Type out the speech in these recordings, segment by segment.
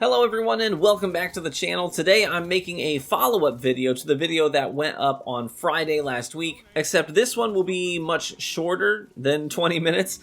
Hello everyone and welcome back to the channel. Today I'm making a follow-up video to the video that went up on Friday last week, except this one will be much shorter than 20 minutes.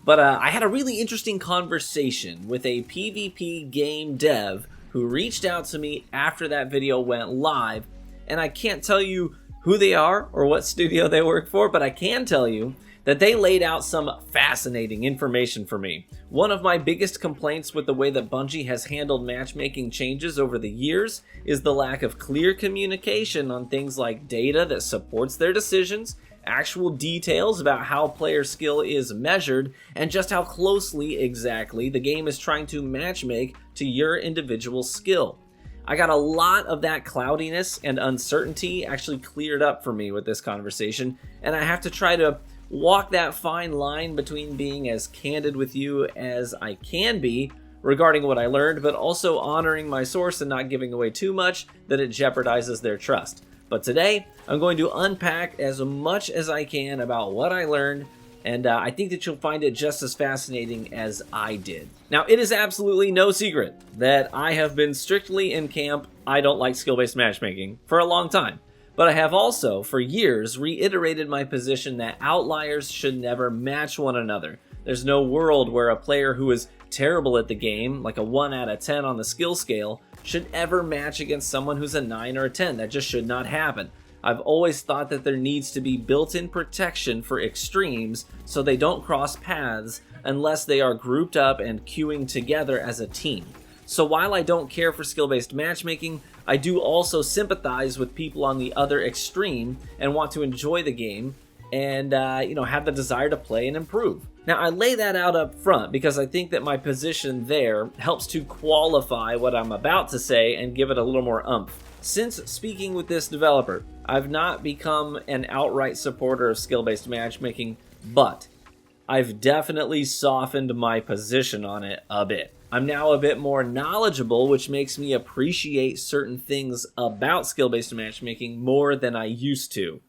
But I had a really interesting conversation with a PvP game dev who reached out to me after that video went live, and I can't tell you who they are or what studio they work for, but I can tell you that they laid out some fascinating information for me. One of my biggest complaints with the way that Bungie has handled matchmaking changes over the years is the lack of clear communication on things like data that supports their decisions, actual details about how player skill is measured, and just how closely exactly the game is trying to matchmake to your individual skill. I got a lot of that cloudiness and uncertainty actually cleared up for me with this conversation, and I have to try to walk that fine line between being as candid with you as I can be regarding what I learned, but also honoring my source and not giving away too much that it jeopardizes their trust. But today, I'm going to unpack as much as I can about what I learned, and I think that you'll find it just as fascinating as I did. Now, it is absolutely no secret that I have been strictly in camp I don't like skill-based matchmaking for a long time. But I have also, for years, reiterated my position that outliers should never match one another. There's no world where a player who is terrible at the game, like a 1 out of 10 on the skill scale, should ever match against someone who's a 9 or a 10. That just should not happen. I've always thought that there needs to be built-in protection for extremes so they don't cross paths unless they are grouped up and queuing together as a team. So while I don't care for skill-based matchmaking, I do also sympathize with people on the other extreme and want to enjoy the game and have the desire to play and improve. Now, I lay that out up front because I think that my position there helps to qualify what I'm about to say and give it a little more oomph. Since speaking with this developer, I've not become an outright supporter of skill-based matchmaking, but I've definitely softened my position on it a bit. I'm now a bit more knowledgeable, which makes me appreciate certain things about skill-based matchmaking more than I used to.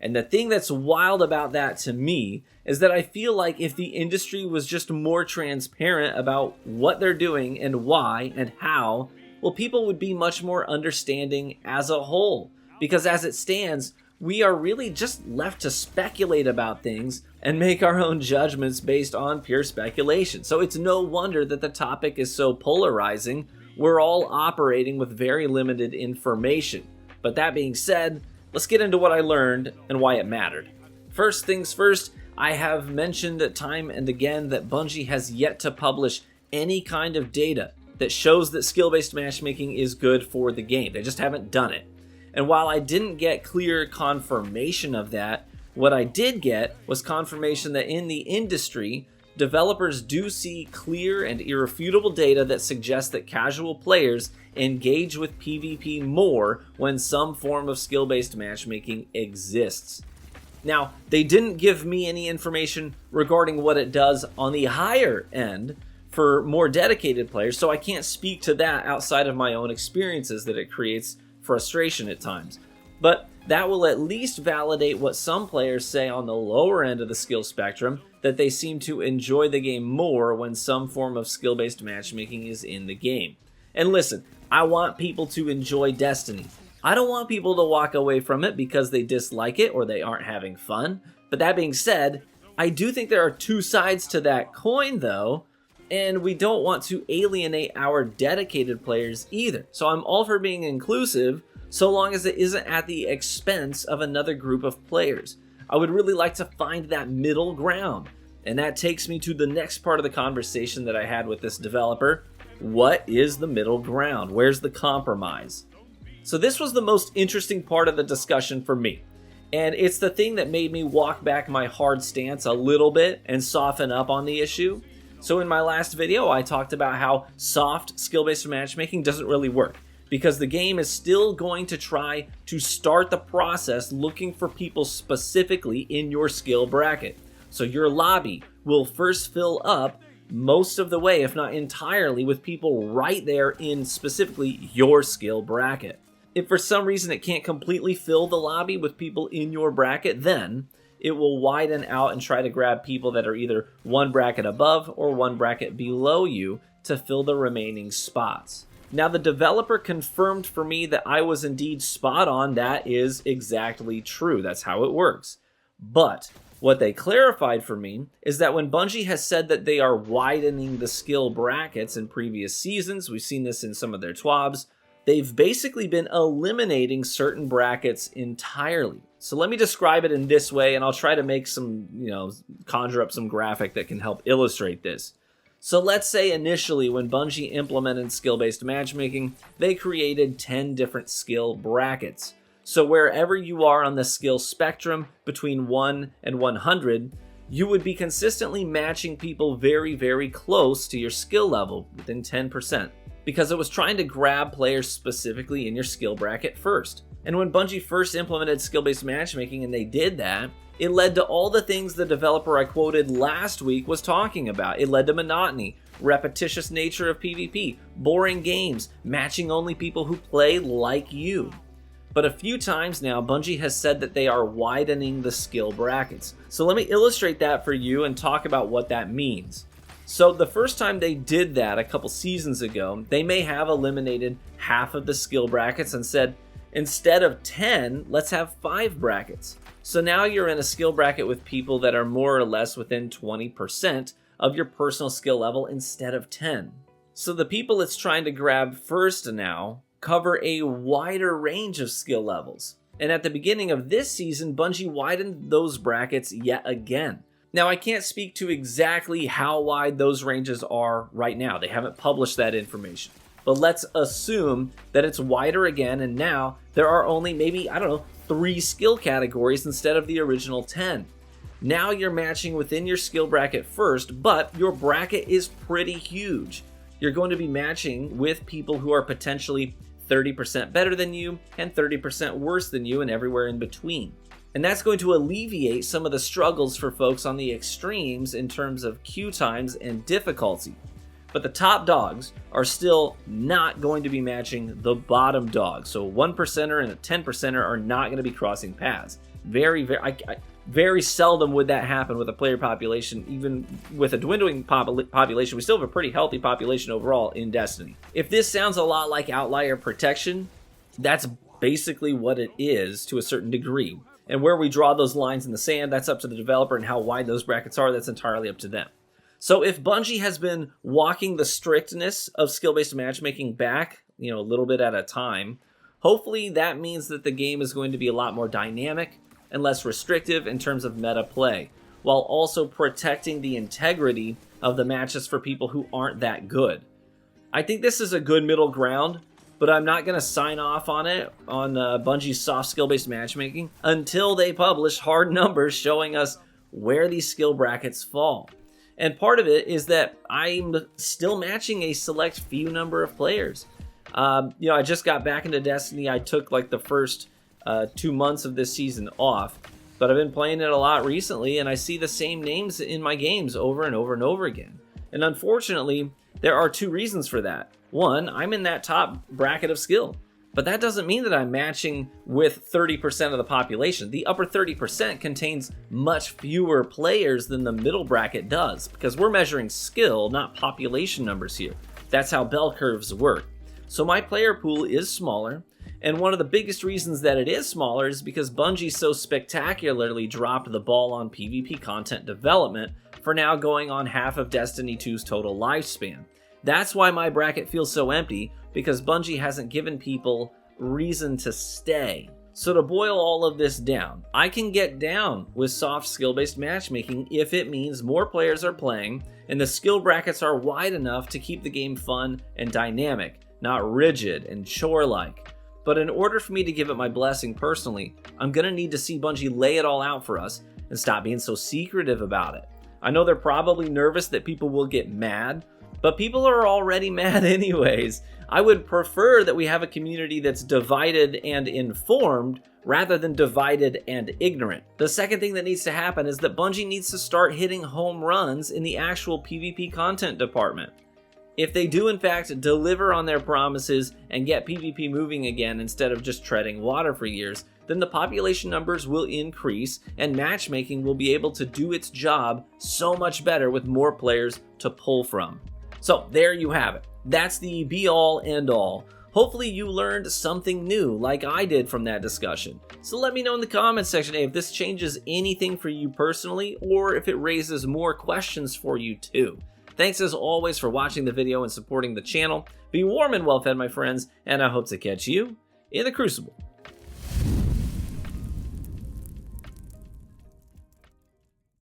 And the thing that's wild about that to me is that I feel like if the industry was just more transparent about what they're doing and why and how, well, people would be much more understanding as a whole. Because as it stands, we are really just left to speculate about things and make our own judgments based on pure speculation. So it's no wonder that the topic is so polarizing. We're all operating with very limited information. But that being said, let's get into what I learned and why it mattered. First things first, I have mentioned time and again that Bungie has yet to publish any kind of data that shows that skill-based matchmaking is good for the game. They just haven't done it. And while I didn't get clear confirmation of that, what I did get was confirmation that in the industry, developers do see clear and irrefutable data that suggests that casual players engage with PvP more when some form of skill-based matchmaking exists. Now, they didn't give me any information regarding what it does on the higher end for more dedicated players, so I can't speak to that outside of my own experiences that it creates frustration at times. But that will at least validate what some players say on the lower end of the skill spectrum, that they seem to enjoy the game more when some form of skill-based matchmaking is in the game. And listen, I want people to enjoy Destiny. I don't want people to walk away from it because they dislike it or they aren't having fun. But that being said, I do think there are two sides to that coin though, and we don't want to alienate our dedicated players either. So I'm all for being inclusive, so long as it isn't at the expense of another group of players. I would really like to find that middle ground. And that takes me to the next part of the conversation that I had with this developer. What is the middle ground? Where's the compromise? So this was the most interesting part of the discussion for me. And it's the thing that made me walk back my hard stance a little bit and soften up on the issue. So in my last video, I talked about how soft skill-based matchmaking doesn't really work because the game is still going to try to start the process looking for people specifically in your skill bracket. So your lobby will first fill up most of the way, if not entirely, with people right there in specifically your skill bracket. If for some reason it can't completely fill the lobby with people in your bracket, then it will widen out and try to grab people that are either one bracket above or one bracket below you to fill the remaining spots. Now, the developer confirmed for me that I was indeed spot on. That is exactly true. That's how it works. But what they clarified for me is that when Bungie has said that they are widening the skill brackets in previous seasons, we've seen this in some of their TWABs, they've basically been eliminating certain brackets entirely. So let me describe it in this way, and I'll try to make some, conjure up some graphic that can help illustrate this. So let's say initially when Bungie implemented skill-based matchmaking, they created 10 different skill brackets. So wherever you are on the skill spectrum between 1 and 100, you would be consistently matching people very, very close to your skill level, within 10%, because it was trying to grab players specifically in your skill bracket first. And when Bungie first implemented skill-based matchmaking and they did that, it led to all the things the developer I quoted last week was talking about. It led to monotony, repetitious nature of PvP, boring games, matching only people who play like you. But a few times now, Bungie has said that they are widening the skill brackets. So let me illustrate that for you and talk about what that means. So the first time they did that a couple seasons ago, they may have eliminated half of the skill brackets and said, instead of 10, let's have 5 brackets. So now you're in a skill bracket with people that are more or less within 20% of your personal skill level instead of 10. So the people it's trying to grab first now cover a wider range of skill levels. And at the beginning of this season, Bungie widened those brackets yet again. Now, I can't speak to exactly how wide those ranges are right now. They haven't published that information. But let's assume that it's wider again, and now there are only maybe, 3 skill categories instead of the original 10. Now you're matching within your skill bracket first, but your bracket is pretty huge. You're going to be matching with people who are potentially 30% better than you and 30% worse than you and everywhere in between. And that's going to alleviate some of the struggles for folks on the extremes in terms of queue times and difficulty. But the top dogs are still not going to be matching the bottom dogs. So 1%er and a 10%er are not going to be crossing paths. Very seldom would that happen with a player population. Even with a dwindling population, we still have a pretty healthy population overall in Destiny. If this sounds a lot like outlier protection, that's basically what it is to a certain degree. And where we draw those lines in the sand, that's up to the developer, and how wide those brackets are, that's entirely up to them. So if Bungie has been walking the strictness of skill-based matchmaking back, a little bit at a time, hopefully that means that the game is going to be a lot more dynamic and less restrictive in terms of meta play, while also protecting the integrity of the matches for people who aren't that good. I think this is a good middle ground, but I'm not going to sign off on it on Bungie's soft skill-based matchmaking until they publish hard numbers showing us where these skill brackets fall. And part of it is that I'm still matching a select few number of players. I just got back into Destiny. I took the first 2 months of this season off, but I've been playing it a lot recently, and I see the same names in my games over and over and over again. And unfortunately, there are 2 reasons for that. One, I'm in that top bracket of skill, but that doesn't mean that I'm matching with 30% of the population. The upper 30% contains much fewer players than the middle bracket does, because we're measuring skill, not population numbers here. That's how bell curves work. So my player pool is smaller, and one of the biggest reasons that it is smaller is because Bungie so spectacularly dropped the ball on PvP content development for now going on half of Destiny 2's total lifespan. That's why my bracket feels so empty, because Bungie hasn't given people reason to stay. So to boil all of this down, I can get down with soft skill-based matchmaking if it means more players are playing and the skill brackets are wide enough to keep the game fun and dynamic, not rigid and chore-like. But in order for me to give it my blessing personally, I'm going to need to see Bungie lay it all out for us and stop being so secretive about it. I know they're probably nervous that people will get mad, but people are already mad anyways. I would prefer that we have a community that's divided and informed rather than divided and ignorant. The second thing that needs to happen is that Bungie needs to start hitting home runs in the actual PvP content department. If they do in fact deliver on their promises and get PvP moving again instead of just treading water for years, then the population numbers will increase and matchmaking will be able to do its job so much better with more players to pull from. So there you have it. That's the be-all, end-all. Hopefully you learned something new like I did from that discussion. So let me know in the comments section if this changes anything for you personally or if it raises more questions for you too. Thanks as always for watching the video and supporting the channel. Be warm and well fed, my friends, and I hope to catch you in the Crucible.